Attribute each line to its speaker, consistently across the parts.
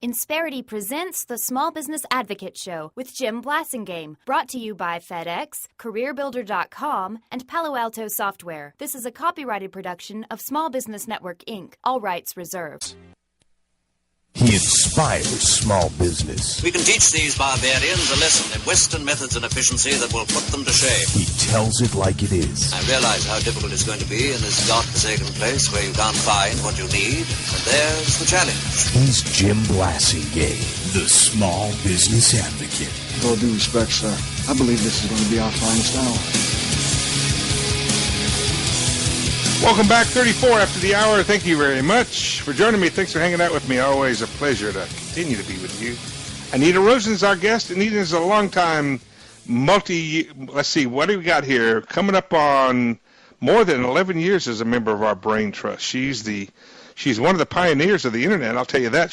Speaker 1: Insperity presents the Small Business Advocate Show with Jim Blasingame, brought to you by FedEx, CareerBuilder.com, and Palo Alto Software. This is a copyrighted production of Small Business Network, Inc., all rights reserved.
Speaker 2: He inspires small business.
Speaker 3: We can teach these barbarians a lesson in Western methods and efficiency that will put them to shame.
Speaker 2: He tells it like it is.
Speaker 3: I realize how difficult it's going to be in this godforsaken place where you can't find what you need, but there's the challenge.
Speaker 2: He's Jim Blasingame, the small business advocate.
Speaker 4: With all due respect, sir, I believe this is going to be our finest hour.
Speaker 5: Welcome back, 34 after the hour. Thank you very much for joining me. Thanks for hanging out with me. Always a pleasure to continue to be with you. Anita Rosen is our guest. Anita is a long-time let's see, what do we got here? Coming up on more than 11 years as a member of our Brain Trust. She's one of the pioneers of the Internet. I'll tell you that.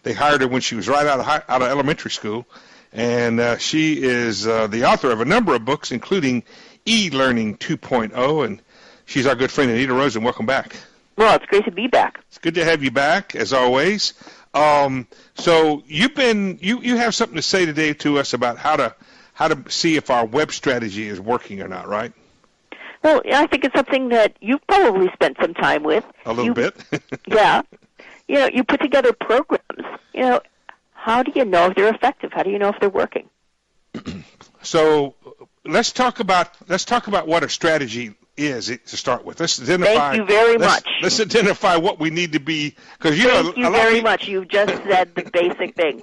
Speaker 5: They hired her when she was right out of elementary school. And she is the author of a number of books, including E-Learning 2.0, and she's our good friend, Anita Rosen. Welcome back.
Speaker 6: Well, it's great to be back.
Speaker 5: It's good to have you back, as always. So you have something to say today to us about how to see if our web strategy is working or not, right?
Speaker 6: Well, I think it's something that you've probably spent some time with.
Speaker 5: A little bit.
Speaker 6: Yeah. You put together programs. How do you know if they're effective? How do you know if they're working?
Speaker 5: So let's talk about what a strategy is to start with. Let's identify.
Speaker 6: Thank you very much.
Speaker 5: Let's identify what we need to be, because
Speaker 6: Thank you very much. You just said the basic thing.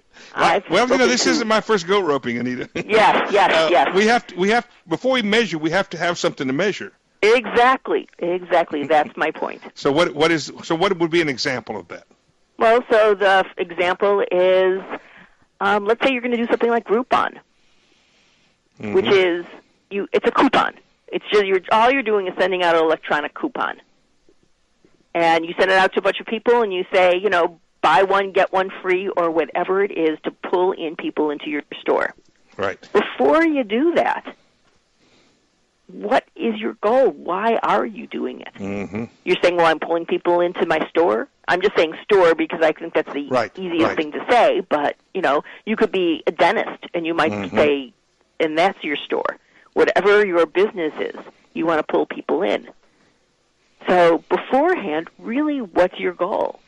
Speaker 5: This isn't my first goat roping, Anita.
Speaker 6: Yes.
Speaker 5: We have before we measure, we have to have something to measure.
Speaker 6: Exactly. That's my point.
Speaker 5: So what would be an example of that?
Speaker 6: Well, so the example is, let's say you're going to do something like Groupon, which is it's a coupon. It's just all you're doing is sending out an electronic coupon, and you send it out to a bunch of people, and you say, buy one get one free, or whatever it is to pull in people into your store.
Speaker 5: Right.
Speaker 6: Before you do that, what is your goal? Why are you doing it? Mm-hmm. You're saying, well, I'm pulling people into my store. I'm just saying store because I think that's the easiest thing to say. But you could be a dentist, and you might say, and that's your store. Whatever your business is, you want to pull people in. So beforehand, really, what's your goal?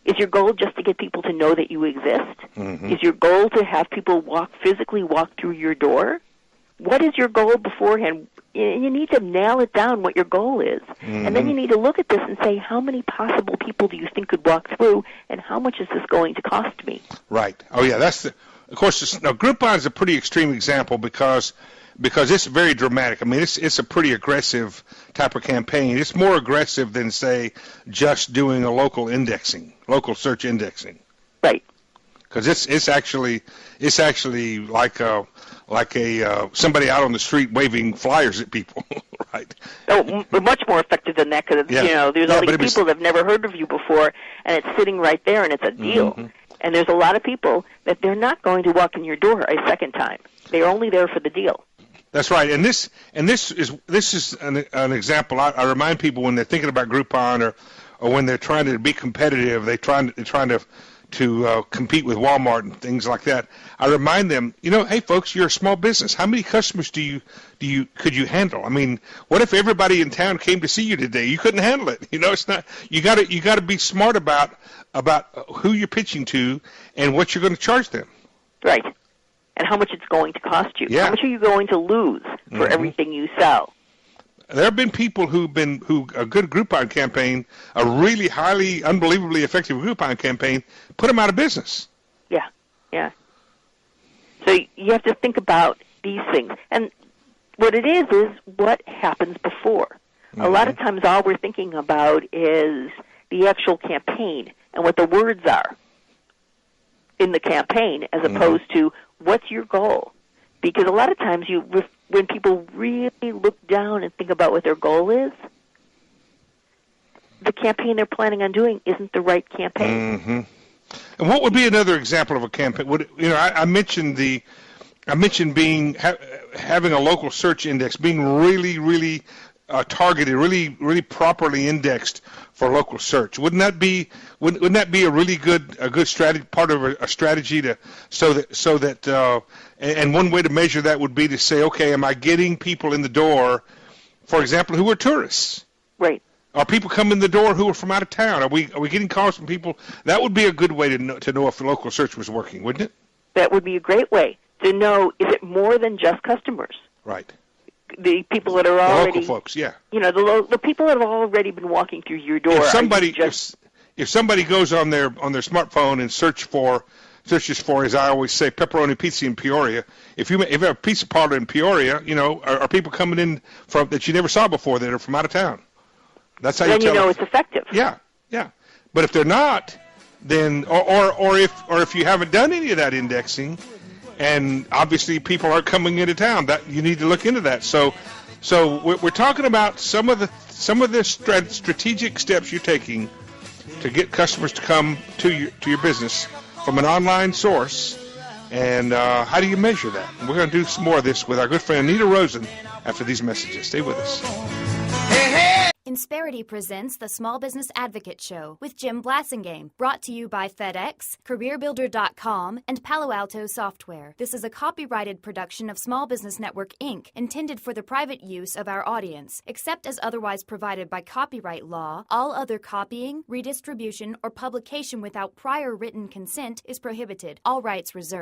Speaker 6: Is your goal just to get people to know that you exist? Mm-hmm. Is your goal to have people physically walk through your door? What is your goal beforehand? You need to nail it down what your goal is. Mm-hmm. And then you need to look at this and say, how many possible people do you think could walk through, and how much is this going to cost me?
Speaker 5: Right. Oh, yeah. Of course, Groupon is a pretty extreme example because it's very dramatic. I mean, it's a pretty aggressive type of campaign. It's more aggressive than, say, just doing a local search indexing.
Speaker 6: Right.
Speaker 5: Because it's actually like somebody out on the street waving flyers at people, right?
Speaker 6: Oh, much more effective than that, because there's all these people that have never heard of you before, and it's sitting right there, and it's a deal. Mm-hmm. And there's a lot of people that they're not going to walk in your door a second time. They're only there for the deal.
Speaker 5: That's right, and this is an example. I remind people when they're thinking about Groupon or when they're trying to be competitive, they're trying to compete with Walmart and things like that. I remind them, hey folks, you're a small business. How many customers could you handle? I mean, what if everybody in town came to see you today? You couldn't handle it. It's not. You got to be smart about who you're pitching to and what you're going to charge them.
Speaker 6: Right. And how much it's going to cost you.
Speaker 5: Yeah.
Speaker 6: How much are you going to lose for everything you sell?
Speaker 5: There have been people who a good Groupon campaign, a really highly, unbelievably effective Groupon campaign, put them out of business. Yeah. So you have to think about these things. And what it is what happens before. Mm-hmm. A lot of times all we're thinking about is the actual campaign and what the words are in the campaign, as opposed to what's your goal. Because a lot of times when people really look down and think about what their goal is, the campaign they're planning on doing isn't the right campaign. Mm-hmm. And what would be another example of a campaign? I mentioned having a local search index, being really, really targeted, really properly indexed for local search. Wouldn't that be a really good strategy, part of a strategy so that and one way to measure that would be to say, okay, am I getting people in the door, for example, who are tourists?
Speaker 6: Right.
Speaker 5: Are people coming in the door who are from out of town? Are we getting calls from people? That would be a good way to know if the local search was working, wouldn't it?
Speaker 6: That would be a great way to know, is it more than just customers?
Speaker 5: Right.
Speaker 6: The people that are already...
Speaker 5: The local folks, yeah.
Speaker 6: The people that have already been walking through your door.
Speaker 5: If somebody goes on their smartphone and searches for, as I always say, pepperoni pizza in Peoria, if you have a pizza parlor in Peoria, are people coming in from that you never saw before that are from out of town? That's how
Speaker 6: then you know it's effective.
Speaker 5: Yeah. But if they're not, then or if you haven't done any of that indexing, and obviously people aren't coming into town, that you need to look into that. So we're talking about some of the strategic steps you're taking to get customers to come to your business from an online source, and how do you measure that? And we're going to do some more of this with our good friend Anita Rosen after these messages. Stay with us.
Speaker 1: Insperity presents the Small Business Advocate Show with Jim Blasingame, brought to you by FedEx, CareerBuilder.com, and Palo Alto Software. This is a copyrighted production of Small Business Network, Inc., intended for the private use of our audience. Except as otherwise provided by copyright law, all other copying, redistribution, or publication without prior written consent is prohibited. All rights reserved.